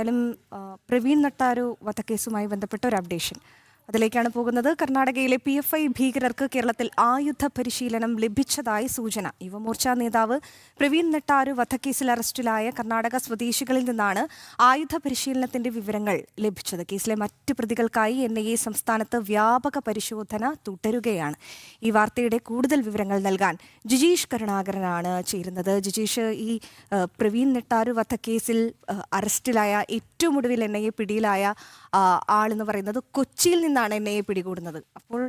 ും പ്രവീൺ നട്ടാരു വധക്കേസുമായി ബന്ധപ്പെട്ട ഒരു അപ്ഡേഷൻ അതിലേക്കാണ് പോകുന്നത്. കർണാടകയിലെ PFI ഭീകരർക്ക് കേരളത്തിൽ ആയുധ പരിശീലനം ലഭിച്ചതായി സൂചന. യുവമോർച്ച നേതാവ് പ്രവീൺ നട്ടാരു വധക്കേസിൽ അറസ്റ്റിലായ കർണാടക സ്വദേശികളിൽ നിന്നാണ് ആയുധ പരിശീലനത്തിന്റെ വിവരങ്ങൾ ലഭിച്ചത്. കേസിലെ മറ്റ് പ്രതികൾക്കായി NIA സംസ്ഥാനത്ത് വ്യാപക പരിശോധന തുടരുകയാണ്. ഈ വാർത്തയുടെ കൂടുതൽ വിവരങ്ങൾ നൽകാൻ ജിജീഷ് കരുണാകരനാണ് ചേരുന്നത്. ജിജീഷ്, ഈ പ്രവീൺ നട്ടാരു വധക്കേസിൽ അറസ്റ്റിലായ ഏറ്റവും ഒടുവിൽ NIA പിടിയിലായ ആളെന്ന് പറയുന്നത് കൊച്ചിയിൽ നിന്നാണ് NIA പിടികൂടുന്നത്. അപ്പോൾ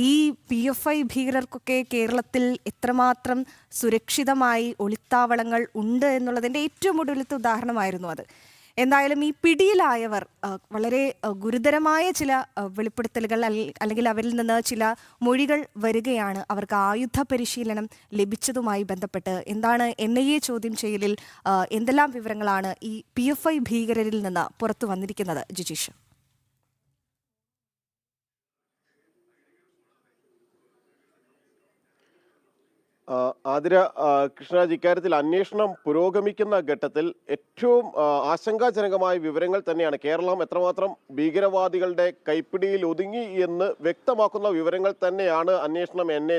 ഈ PFI ഭീകരർക്കൊക്കെ കേരളത്തിൽ എത്രമാത്രം സുരക്ഷിതമായി ഒളിത്താവളങ്ങൾ ഉണ്ട് എന്നുള്ളതിൻ്റെ ഏറ്റവും ഒടുവിലത്തെ ഉദാഹരണമായിരുന്നു അത്. എന്തായാലും ഈ പിടിയിലായവർ വളരെ ഗുരുതരമായ ചില വെളിപ്പെടുത്തലുകൾ അല്ലെങ്കിൽ അവരിൽ നിന്ന് ചില മൊഴികൾ വരികയാണ്. അവർക്ക് ആയുധ പരിശീലനം ലഭിച്ചതുമായി ബന്ധപ്പെട്ട് എന്താണ് NIA ചോദ്യം ചെയ്യലിൽ എന്തെല്ലാം വിവരങ്ങളാണ് ഈ PFI ഭീകരരിൽ നിന്ന് പുറത്തു വന്നിരിക്കുന്നത് ജിജീഷ്? ആതിര, കൃഷ്ണരാജ്, ഇക്കാര്യത്തിൽ അന്വേഷണം പുരോഗമിക്കുന്ന ഘട്ടത്തിൽ ഏറ്റവും ആശങ്കാജനകമായ വിവരങ്ങൾ തന്നെയാണ്. കേരളം എത്രമാത്രം ഭീകരവാദികളുടെ കൈപ്പിടിയിൽ ഒതുങ്ങി എന്ന് വ്യക്തമാക്കുന്ന വിവരങ്ങൾ തന്നെയാണ്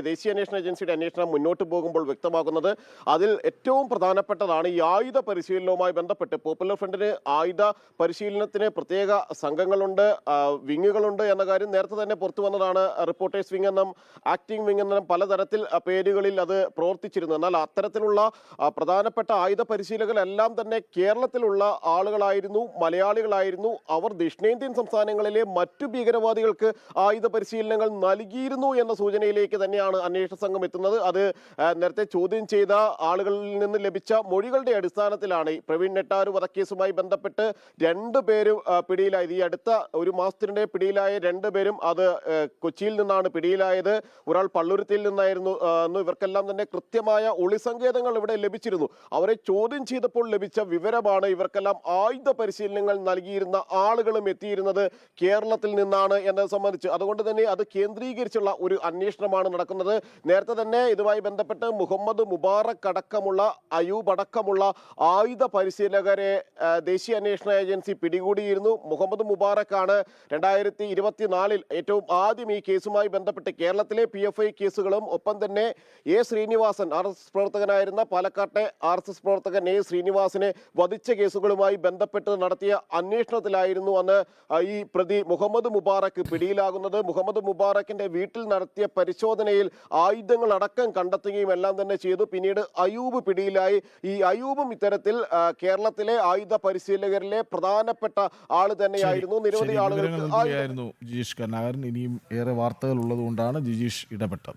ദേശീയ അന്വേഷണ ഏജൻസിയുടെ അന്വേഷണം മുന്നോട്ട് പോകുമ്പോൾ വ്യക്തമാക്കുന്നത്. അതിൽ ഏറ്റവും പ്രധാനപ്പെട്ടതാണ് ഈ ആയുധ പരിശീലനവുമായി ബന്ധപ്പെട്ട്. പോപ്പുലർ ഫ്രണ്ടിന് ആയുധ പരിശീലനത്തിന് പ്രത്യേക സംഘങ്ങളുണ്ട്, വിങ്ങുകളുണ്ട് എന്ന കാര്യം നേരത്തെ തന്നെ പുറത്തു വന്നതാണ്. റിപ്പോർട്ടേഴ്സ് വിങ് എന്നും ആക്ടിംഗ് വിങ് എന്നും പലതരത്തിൽ പേരുകളിൽ അത് പ്രവർത്തിച്ചിരുന്നു. എന്നാൽ അത്തരത്തിലുള്ള പ്രധാനപ്പെട്ട ആയുധ പരിശീലകരെല്ലാം തന്നെ കേരളത്തിലുള്ള ആളുകളായിരുന്നു, മലയാളികളായിരുന്നു. അവർ ദക്ഷിണേന്ത്യൻ സംസ്ഥാനങ്ങളിലെ മറ്റു ഭീകരവാദികൾക്ക് ആയുധ പരിശീലനങ്ങൾ നൽകിയിരുന്നു എന്ന സൂചനയിലേക്ക് തന്നെയാണ് അന്വേഷണ സംഘം എത്തുന്നത്. അത് നേരത്തെ ചോദ്യം ചെയ്ത ആളുകളിൽ നിന്ന് ലഭിച്ച മൊഴികളുടെ അടിസ്ഥാനത്തിലാണ് പ്രവീൺ നെട്ടാരു വധക്കേസുമായി ബന്ധപ്പെട്ട് രണ്ടുപേരും പിടിയിലായത്. ഈ അടുത്ത ഒരു മാസത്തിനിടെ പിടിയിലായ രണ്ടുപേരും അത് കൊച്ചിയിൽ നിന്നാണ് പിടിയിലായത്. ഒരാൾ പള്ളുരുത്തിയിൽ നിന്നായിരുന്നു. ഇവർക്കെല്ലാം തന്നെ കൃത്യമായ ഒളിസങ്കേതങ്ങൾ ഇവിടെ ലഭിച്ചിരുന്നു. അവരെ ചോദ്യം ചെയ്തപ്പോൾ ലഭിച്ച വിവരമാണ് ഇവർക്കെല്ലാം ആയുധ പരിശീലനങ്ങൾ നൽകിയിരുന്ന ആളുകളും എത്തിയിരുന്നത് കേരളത്തിൽ നിന്നാണ് എന്നത് സംബന്ധിച്ച്. അതുകൊണ്ട് തന്നെ അത് കേന്ദ്രീകരിച്ചുള്ള ഒരു അന്വേഷണമാണ് നടക്കുന്നത്. നേരത്തെ തന്നെ ഇതുമായി ബന്ധപ്പെട്ട് മുഹമ്മദ് മുബാറക് അടക്കമുള്ള, അയൂബ് അടക്കമുള്ള ആയുധ പരിശീലകരെ ദേശീയ അന്വേഷണ ഏജൻസി പിടികൂടിയിരുന്നു. മുഹമ്മദ് മുബാറക്കാണ് 2024 ഏറ്റവും ആദ്യം ഈ കേസുമായി ബന്ധപ്പെട്ട് കേരളത്തിലെ PFI കേസുകളും ഒപ്പം തന്നെ ശ്രീനിവാസൻ, RSS പ്രവർത്തകനായിരുന്ന പാലക്കാട്ടെ RSS പ്രവർത്തകൻ ശ്രീനിവാസനെ വധിച്ച കേസുകളുമായി ബന്ധപ്പെട്ട് നടത്തിയ അന്വേഷണത്തിലായിരുന്നു അന്ന് ഈ പ്രതി മുഹമ്മദ് മുബാറക്ക് പിടിയിലാകുന്നത്. മുഹമ്മദ് മുബാറക്കിന്റെ വീട്ടിൽ നടത്തിയ പരിശോധനയിൽ ആയുധങ്ങൾ അടക്കം കണ്ടെത്തുകയും എല്ലാം തന്നെ ചെയ്തു. പിന്നീട് അയൂബ് പിടിയിലായി. ഈ അയൂബും ഇത്തരത്തിൽ കേരളത്തിലെ ആയുധ പരിശീലകരിലെ പ്രധാനപ്പെട്ട ആള് തന്നെയായിരുന്നു. നിരവധി ആളുകൾക്ക് ജിജീഷ് കരുണാകരൻ. ഇനിയും ഏറെ വാർത്തകൾ ഉള്ളതുകൊണ്ടാണ് ജിജീഷ് ഇടപെട്ടത്.